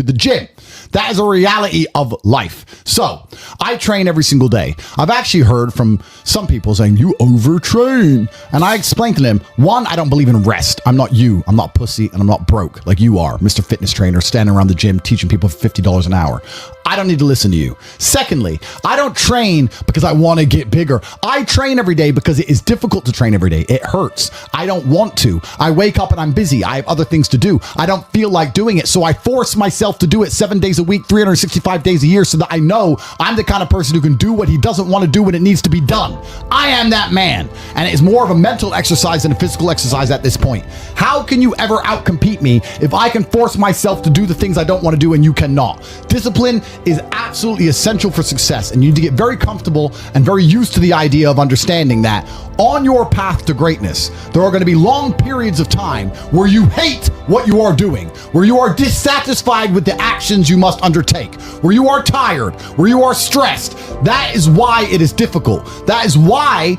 to the gym. That is a reality of life. So I train every single day. I've actually heard from some people saying, you overtrain. And I explained to them, one, I don't believe in rest. I'm not you. I'm not pussy and I'm not broke like you are, Mr. Fitness Trainer, standing around the gym teaching people for $50 an hour. I don't need to listen to you. Secondly, I don't train because I want to get bigger. I train every day because it is difficult to train every day. It hurts. I don't want to. I wake up and I'm busy. I have other things to do. I don't feel like doing it. So I force myself to do it 7 days a week, 365 days a year, so that I know I'm the kind of person who can do what he doesn't want to do when it needs to be done. I am that man. And it's more of a mental exercise than a physical exercise at this point. How can you ever outcompete me if I can force myself to do the things I don't want to do and you cannot? Discipline is absolutely essential for success, and you need to get very comfortable and very used to the idea of understanding that on your path to greatness, there are going to be long periods of time where you hate what you are doing, where you are dissatisfied with the actions you must undertake, where you are tired, where you are stressed. That is why it is difficult. That is why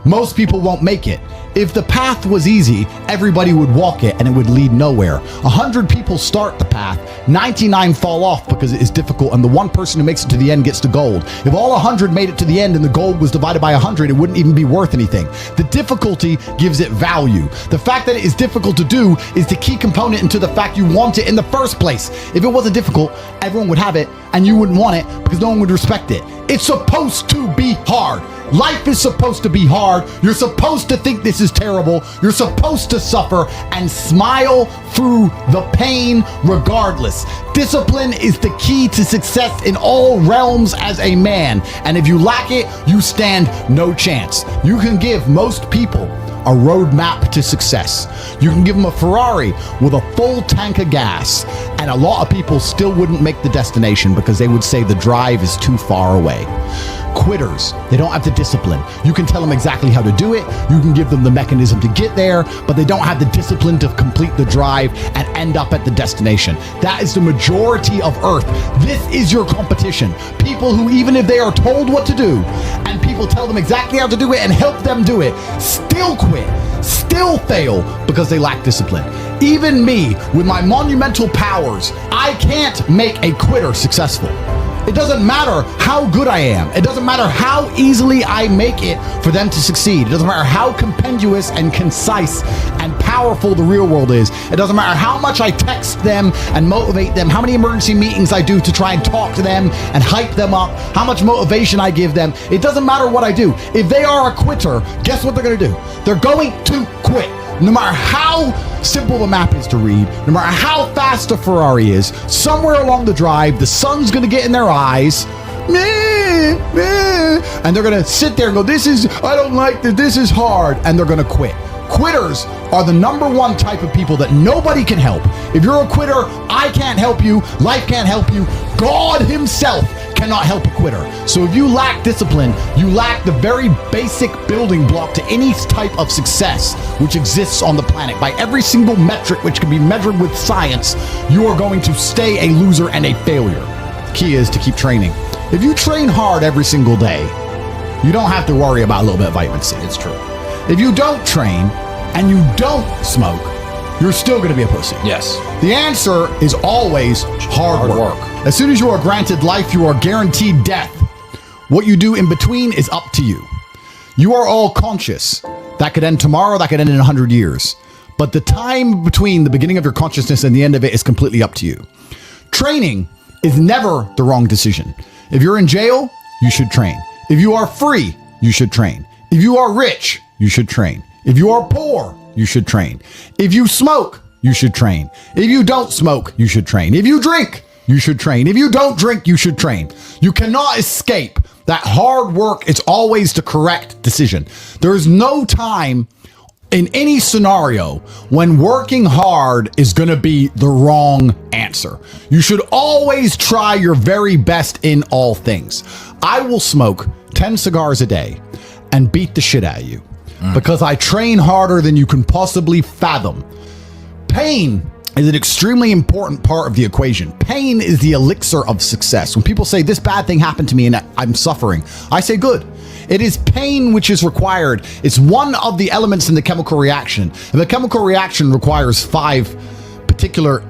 most people won't make it. If the path was easy, everybody would walk it and it would lead nowhere. 100 people start the path, 99 fall off because it is difficult, and the one person who makes it to the end gets the gold. If all 100 made it to the end and the gold was divided by 100, it wouldn't even be worth anything. The difficulty gives it value. The fact that it is difficult to do is the key component into the fact you want it in the first place. If it wasn't difficult, everyone would have it and you wouldn't want it because no one would respect it. It's supposed to be hard. Life is supposed to be hard. You're supposed to think this is terrible. You're supposed to suffer and smile through the pain regardless. Discipline is the key to success in all realms as a man. And if you lack it, you stand no chance. You can give most people a roadmap to success. You can give them a Ferrari with a full tank of gas, and a lot of people still wouldn't make the destination because they would say the drive is too far away. Quitters, they don't have the discipline. You can tell them exactly how to do it. You can give them the mechanism to get there, but they don't have the discipline to complete the drive and end up at the destination. That is the majority of Earth. This is your competition. People who, even if they are told what to do and people tell them exactly how to do it and help them do it, still quit, still fail because they lack discipline. Even me, with my monumental powers, I can't make a quitter successful. It doesn't matter how good I am. It doesn't matter how easily I make it for them to succeed. It doesn't matter how compendious and concise and powerful the real world is. It doesn't matter how much I text them and motivate them, how many emergency meetings I do to try and talk to them and hype them up, how much motivation I give them. It doesn't matter what I do. If they are a quitter, guess what they're going to do? They're going to quit. No matter how simple the map is to read, no matter how fast the Ferrari is, somewhere along the drive, the sun's going to get in their eyes, and they're going to sit there and go, I don't like this, this is hard, and they're going to quit. Quitters are the number one type of people that nobody can help. If you're a quitter, I can't help you, life can't help you, God himself cannot help a quitter. So if you lack discipline, you lack the very basic building block to any type of success which exists on the planet. By every single metric which can be measured with science, you are going to stay a loser and a failure. The key is to keep training. If you train hard every single day, you don't have to worry about a little bit of vitamin C. It's true. If you don't train and you don't smoke, you're still going to be a pussy. Yes. The answer is always hard work. As soon as you are granted life, you are guaranteed death. What you do in between is up to you. You are all conscious. That could end tomorrow, that could end in 100 years. But the time between the beginning of your consciousness and the end of it is completely up to you. Training is never the wrong decision. If you're in jail, you should train. If you are free, you should train. If you are rich, you should train. If you are poor, you should train. If you smoke, you should train. If you don't smoke, you should train. If you drink, you should train. If you don't drink, you should train. You cannot escape that hard work is always the correct decision. There is no time in any scenario when working hard is going to be the wrong answer. You should always try your very best in all things. I will smoke 10 cigars a day and beat the shit out of you because I train harder than you can possibly fathom. Pain is an extremely important part of the equation. Pain is the elixir of success. When people say this bad thing happened to me and I'm suffering, I say good. It is pain which is required. It's one of the elements in the chemical reaction. And the chemical reaction requires 5 particular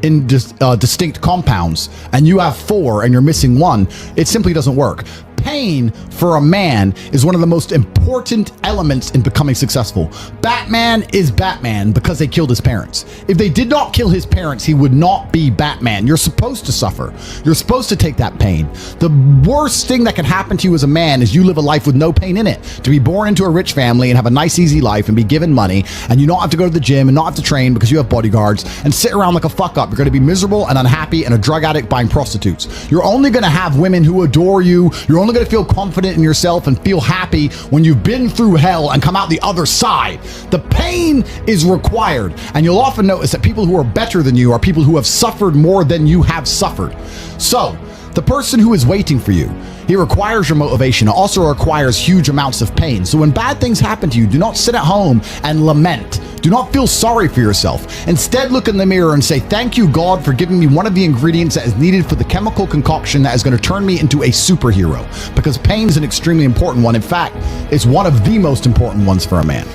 distinct compounds and you have 4 and you're missing 1, it simply doesn't work. Pain for a man is one of the most important elements in becoming successful. Batman is Batman because they killed his parents. If they did not kill his parents, he would not be Batman. You're supposed to suffer. You're supposed to take that pain. The worst thing that can happen to you as a man is you live a life with no pain in it. To be born into a rich family and have a nice, easy life and be given money, and you not have to go to the gym and not have to train because you have bodyguards and sit around like a fuck up. You're going to be miserable and unhappy and a drug addict buying prostitutes. You're only going to have women who adore you. You're only going to feel confident in yourself and feel happy when you've been through hell and come out the other side. The pain is required, and you'll often notice that people who are better than you are people who have suffered more than you have suffered. So the person who is waiting for you, he requires your motivation. It also requires huge amounts of pain. So when bad things happen to you, do not sit at home and lament. Do not feel sorry for yourself. Instead, look in the mirror and say, thank you, God, for giving me one of the ingredients that is needed for the chemical concoction that is going to turn me into a superhero. Because pain is an extremely important one. In fact, it's one of the most important ones for a man.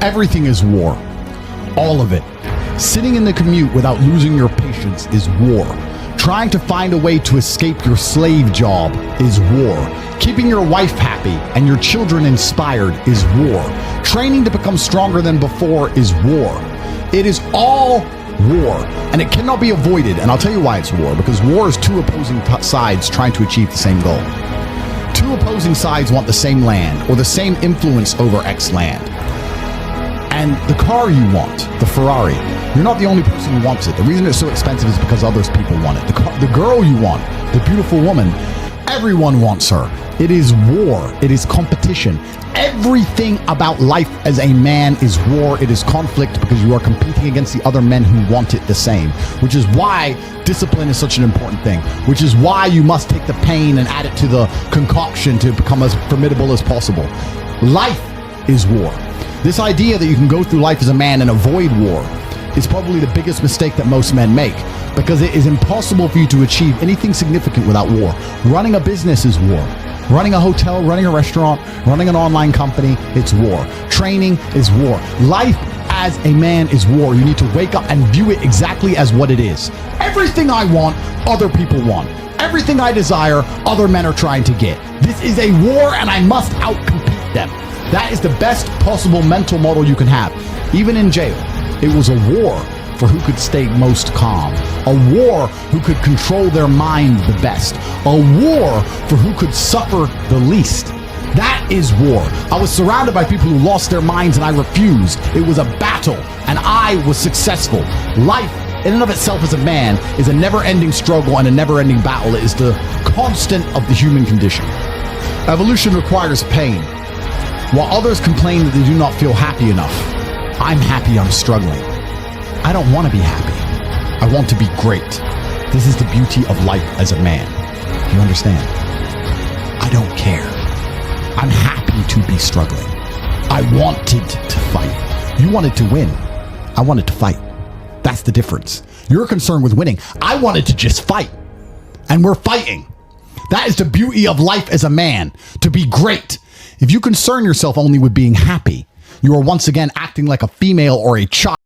Everything is war. All of it. Sitting in the commute without losing your patience is war. Trying to find a way to escape your slave job is war. Keeping your wife happy and your children inspired is war. Training to become stronger than before is war. It is all war, and it cannot be avoided. And I'll tell you why it's war, because war is 2 opposing sides trying to achieve the same goal. 2 opposing sides want the same land or the same influence over X land. And the car you want, the Ferrari, you're not the only person who wants it. The reason it's so expensive is because others people want it. The girl you want, the beautiful woman, everyone wants her. It is war. It is competition. Everything about life as a man is war. It is conflict because you are competing against the other men who want it the same, which is why discipline is such an important thing, which is why you must take the pain and add it to the concoction to become as formidable as possible. Life is war. This idea that you can go through life as a man and avoid war is probably the biggest mistake that most men make, because it is impossible for you to achieve anything significant without war. Running a business is war. Running a hotel, running a restaurant, running an online company, it's war. Training is war. Life as a man is war. You need to wake up and view it exactly as what it is. Everything I want, other people want. Everything I desire, other men are trying to get. This is a war, and I must outcompete them. That is the best possible mental model you can have. Even in jail, it was a war for who could stay most calm. A war who could control their mind the best. A war for who could suffer the least. That is war. I was surrounded by people who lost their minds and I refused. It was a battle and I was successful. Life in and of itself as a man is a never-ending struggle and a never-ending battle. It is the constant of the human condition. Evolution requires pain. While others complain that they do not feel happy enough, I'm happy I'm struggling. I don't want to be happy. I want to be great. This is the beauty of life as a man. You understand? I don't care. I'm happy to be struggling. I wanted to fight. You wanted to win. I wanted to fight. That's the difference. You're concerned with winning. I wanted to just fight. And we're fighting. That is the beauty of life as a man, to be great. If you concern yourself only with being happy, you are once again acting like a female or a child.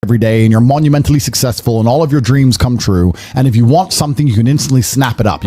every day and you're monumentally successful and all of your dreams come true. And if you want something, you can instantly snap it up.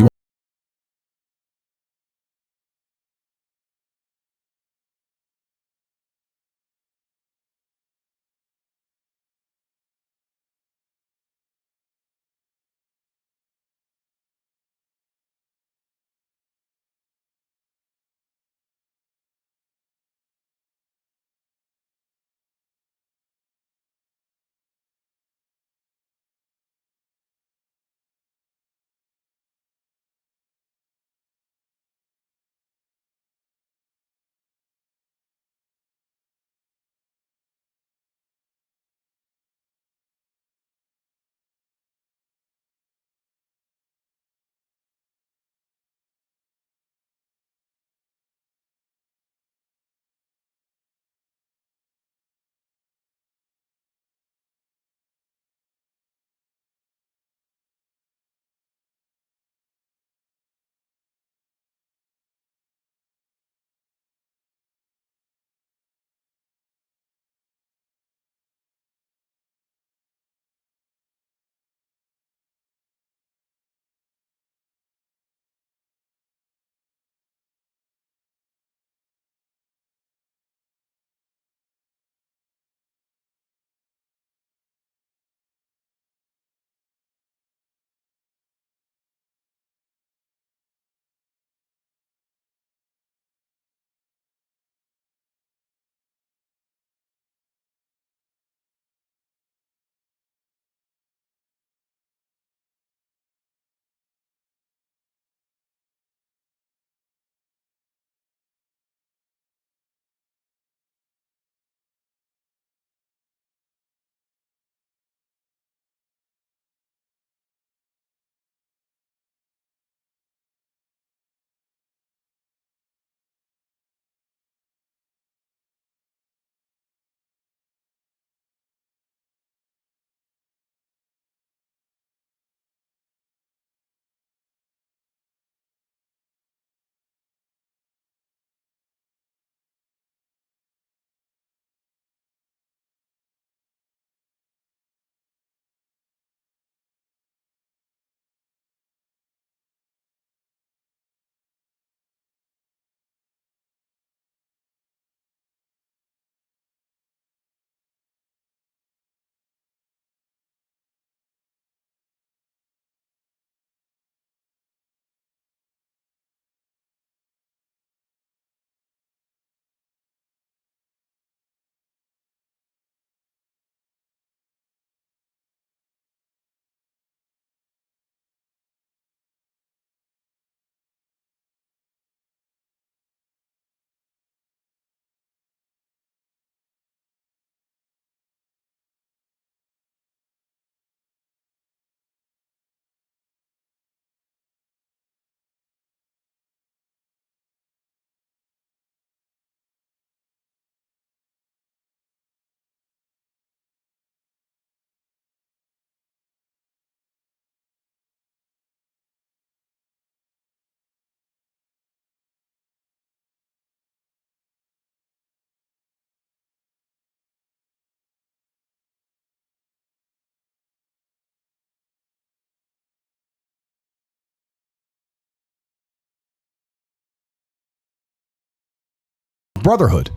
Brotherhood.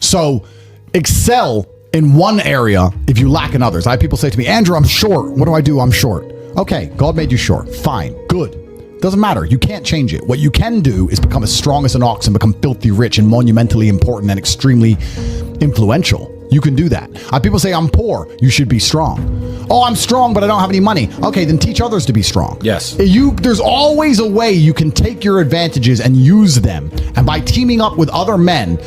So excel in one area if you lack in others. I have people say to me, Andrew, I'm short. What do? I'm short. Okay, God made you short. Fine. Good. Doesn't matter. You can't change it. What you can do is become as strong as an ox and become filthy rich and monumentally important and extremely influential. You can do that. People say, I'm poor. You should be strong. Oh, I'm strong, but I don't have any money. Okay, then teach others to be strong. Yes. There's always a way you can take your advantages and use them. And by teaming up with other men,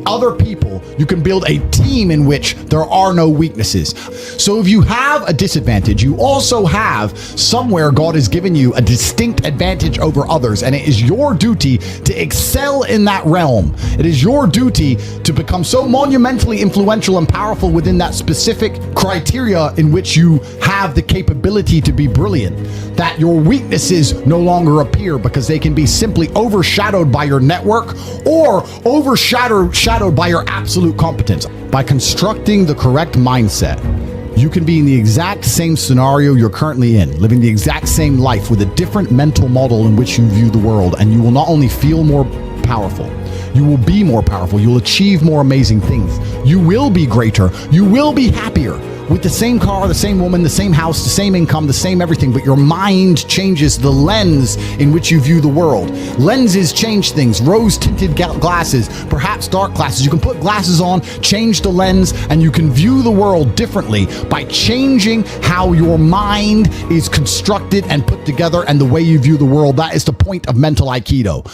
other people, you can build a team in which there are no weaknesses. So if you have a disadvantage, you also have somewhere God has given you a distinct advantage over others. And it is your duty to excel in that realm. It is your duty to become so monumentally influential and powerful within that specific criteria in which you have the capability to be brilliant, that your weaknesses no longer appear because they can be simply overshadowed by your network or overshadowed by your absolute competence. By constructing the correct mindset You can be in the exact same scenario you're currently in, living the exact same life with a different mental model in which you view the world, and you will not only feel more powerful, you will be more powerful, you'll achieve more amazing things, you will be greater, you will be happier. With the same car, the same woman, the same house, the same income, the same everything, but your mind changes the lens in which you view the world. Lenses change things. Rose-tinted glasses, perhaps dark glasses. You can put glasses on, change the lens, and you can view the world differently by changing how your mind is constructed and put together and the way you view the world. That is the point of mental Aikido.